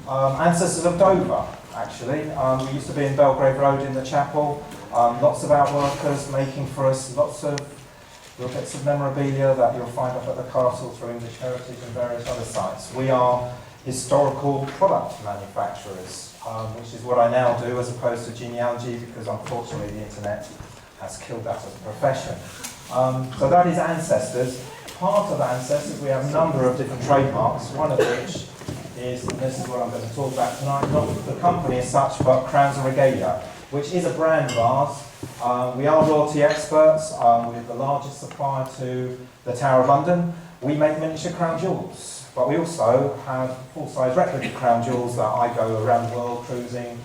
Ancestors of Dover, actually. We used to be in Belgrave Road in the chapel. Lots of our workers making for us lots of little bits of memorabilia that you'll find up at the castle through English Heritage and various other sites. We are historical product manufacturers, which is what I now do as opposed to genealogy, because unfortunately the internet has killed that as a profession. So that is Ancestors. Part of Ancestors, we have a number of different trademarks, one of which is, and this is what I'm going to talk about tonight, not the company as such, but Crowns and Regalia, which is a brand of ours. We are royalty experts. We're the largest supplier to the Tower of London. We make miniature crown jewels, but we also have full-size replica crown jewels that I go around the world cruising.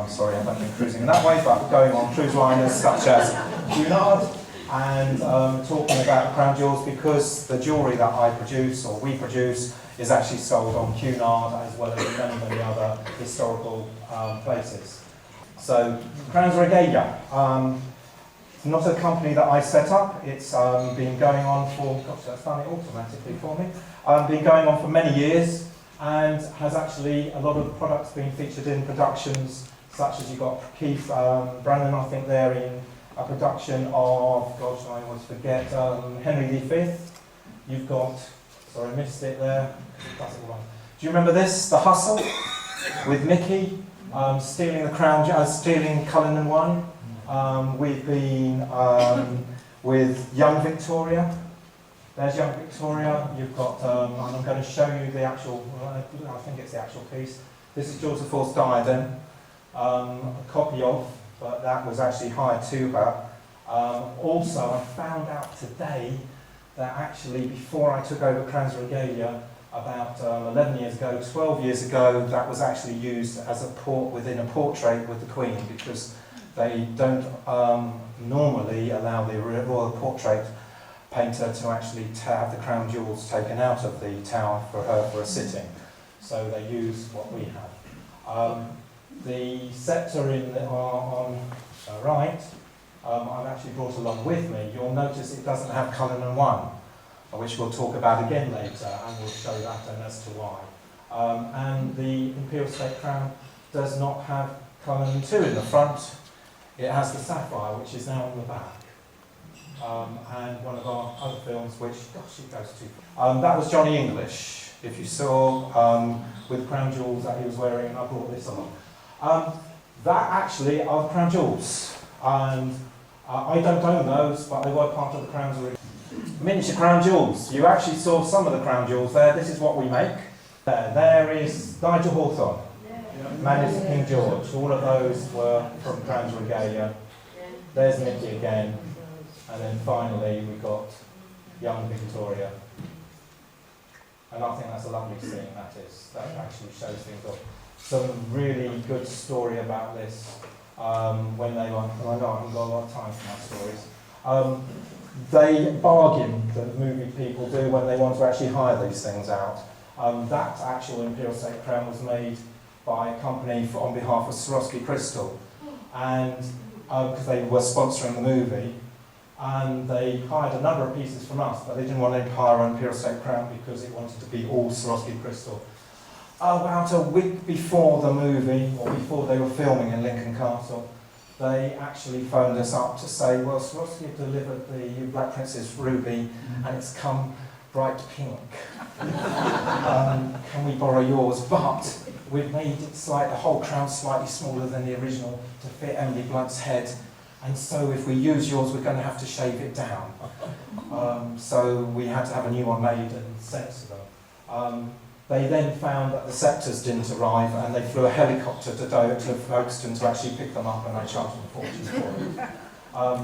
Sorry, I haven't been cruising in that way, but going on cruise liners such as Cunard, and talking about the crown jewels, because the jewellery that I produce, or we produce, is actually sold on Cunard as well as in many, many other historical places. So, Crowns and Regalia. It's not a company that I set up. It's been going on for, gosh, that's done it automatically for me. Been going on for many years, and has actually a lot of the products being featured in productions, such as you've got Keith Brannan, I think, there in a production of, gosh, I always forget, Henry V. You've got, sorry, I missed it there. Do you remember this? The Hustle with Mickey stealing the crown, stealing Cullinan wine. We've been with Young Victoria. There's Young Victoria. You've got, and I'm going to show you the actual, I think it's the actual piece. This is George IV's diadem, a copy of, but that was actually hired to her. Also, I found out today that actually before I took over Crowns and Regalia, about 11 years ago, 12 years ago, that was actually used as a within a portrait with the Queen, because they don't normally allow the royal portrait painter to actually have the crown jewels taken out of the tower for her for a sitting. So they use what we have. The sceptre on the right, I've actually brought along with me. You'll notice it doesn't have Cullinan 1, which we'll talk about again later, and we'll show that and as to why. And the Imperial State Crown does not have Cullinan 2 in the front. It has the sapphire, which is now on the back. And one of our other films, which, gosh, it goes to. That was Johnny English, if you saw, with crown jewels that he was wearing, and I brought this along. That actually are the crown jewels, and I don't own those, but they were part of the Crowns and Regalia. Miniature crown jewels. You actually saw some of the crown jewels there. This is what we make. There is Nigel Hawthorne, Manus King George. All of those were from Crowns and Regalia. There's Mickey again, and then finally we got Young Victoria. And I think that's a lovely scene. That actually shows things off. Some really good story about this when they were, and I know I haven't got a lot of time for my stories. They bargain, the movie people do, when they want to actually hire these things out. That actual Imperial State Crown was made by a company on behalf of Swarovski Crystal, and because they were sponsoring the movie, and they hired a number of pieces from us, but they didn't want to hire an Imperial State Crown because it wanted to be all Swarovski Crystal. About a week before the movie, or before they were filming in Lincoln Castle, they actually phoned us up to say, well, Swarovski have delivered the Black Princess ruby, and it's come bright pink. Can we borrow yours? But we've made it the whole crown slightly smaller than the original to fit Emily Blunt's head, and so if we use yours, we're going to have to shave it down. So we had to have a new one made and sent to them. They then found that the sceptres didn't arrive, and they flew a helicopter to Folkestone to actually pick them up, and I charged them a fortune for it.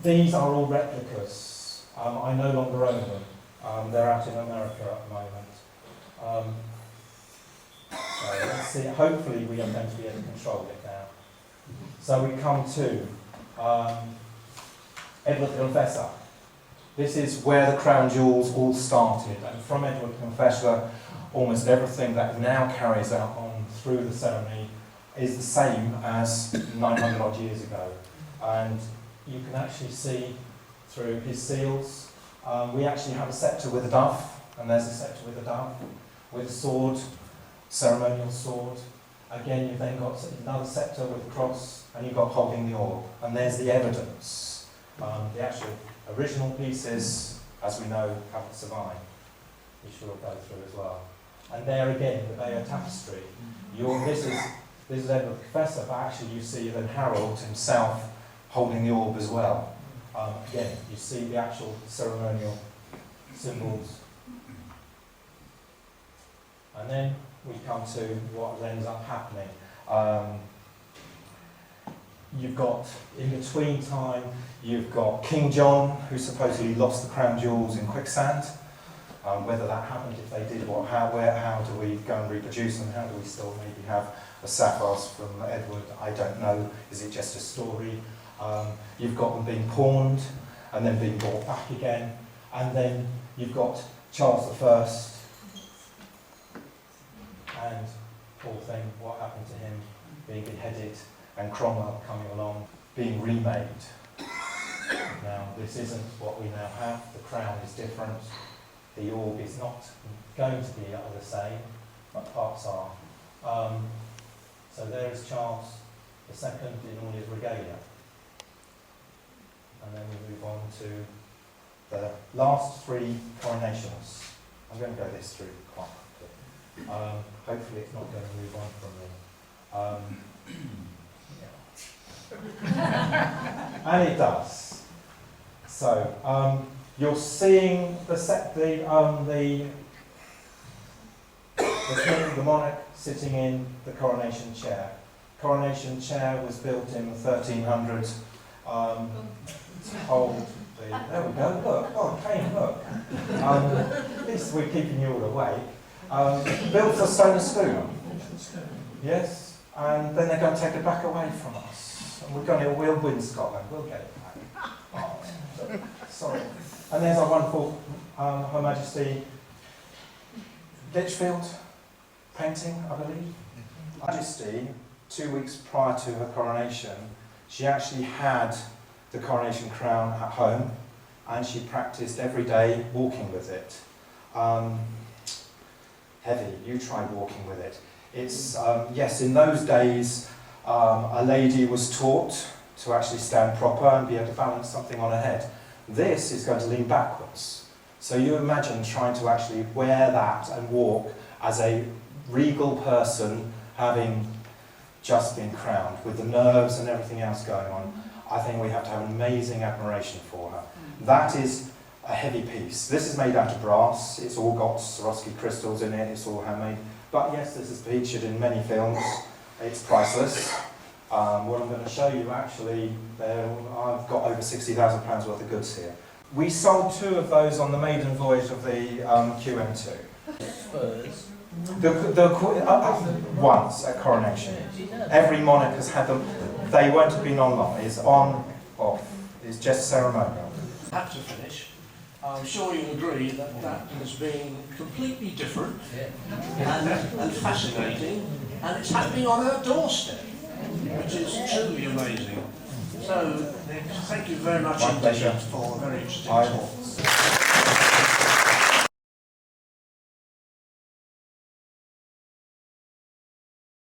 These are all replicas. I no longer own them. They're out in America at the moment. So let's see. Hopefully we are going to be able to control it now. So we come to Edward the Confessor. This is where the crown jewels all started, and from Edward the Confessor, almost everything that now carries out on through the ceremony is the same as 900 odd years ago. And you can actually see through his seals. We actually have a sceptre with a dove, and there's a sceptre with a dove, with a sword, ceremonial sword. Again, you've then got another sceptre with a cross, and you've got holding the orb. And there's the evidence. The actual original pieces, as we know, haven't survived, which we'll go through as well. And there again, the Bayeux tapestry. This is Edward the Confessor, but actually you see then Harold himself holding the orb as well. Again, you see the actual ceremonial symbols. And then we come to what ends up happening. You've got, in between time, you've got King John, who supposedly lost the crown jewels in quicksand. Whether that happened, if they did, how do we go and reproduce them? How do we still maybe have the sapphires from Edward? I don't know. Is it just a story? You've got them being pawned and then being brought back again. And then you've got Charles I, and poor thing, what happened to him, being beheaded, and Cromwell coming along, being remade. Now, this isn't what we now have. The crown is different. The orb is not going to be the same, but parts are. So there is Charles II in all his regalia. And then we move on to the last three coronations. I'm going to go this through quite quickly. Hopefully it's not going to move on from me. And it does. So you're seeing the king, the monarch, sitting in the coronation chair. Coronation chair was built in the 1300s. There we go, look, oh, Kane, look. At least we're keeping you all awake. Built for stone and spoon. Yes, and then they're going to take it back away from us. And we'll win Scotland, we'll get it back. Oh, sorry. And there's our wonderful Her Majesty Lichfield painting, I believe. Her Majesty, 2 weeks prior to her coronation, she actually had the coronation crown at home, and she practiced every day walking with it. Heavy, you try walking with it. It's, yes, in those days, a lady was taught to actually stand proper and be able to balance something on her head. This is going to lean backwards. So you imagine trying to actually wear that and walk as a regal person having just been crowned, with the nerves and everything else going on. I think we have to have an amazing admiration for her. That is a heavy piece. This is made out of brass. It's all got Swarovski crystals in it. It's all handmade. But yes, this is featured in many films. It's priceless. What I'm going to show you actually, I've got over £60,000 worth of goods here. We sold 2 of those on the maiden voyage of the QM2. Spurs. Once at coronation. Every monarch has had them. They won't have been on long. It's on, off. It's just ceremonial. Have to finish. I'm sure you'll agree that that has been completely different and fascinating, and it's happening on our doorstep, which is truly amazing. So, thank you very much indeed for a very interesting talk.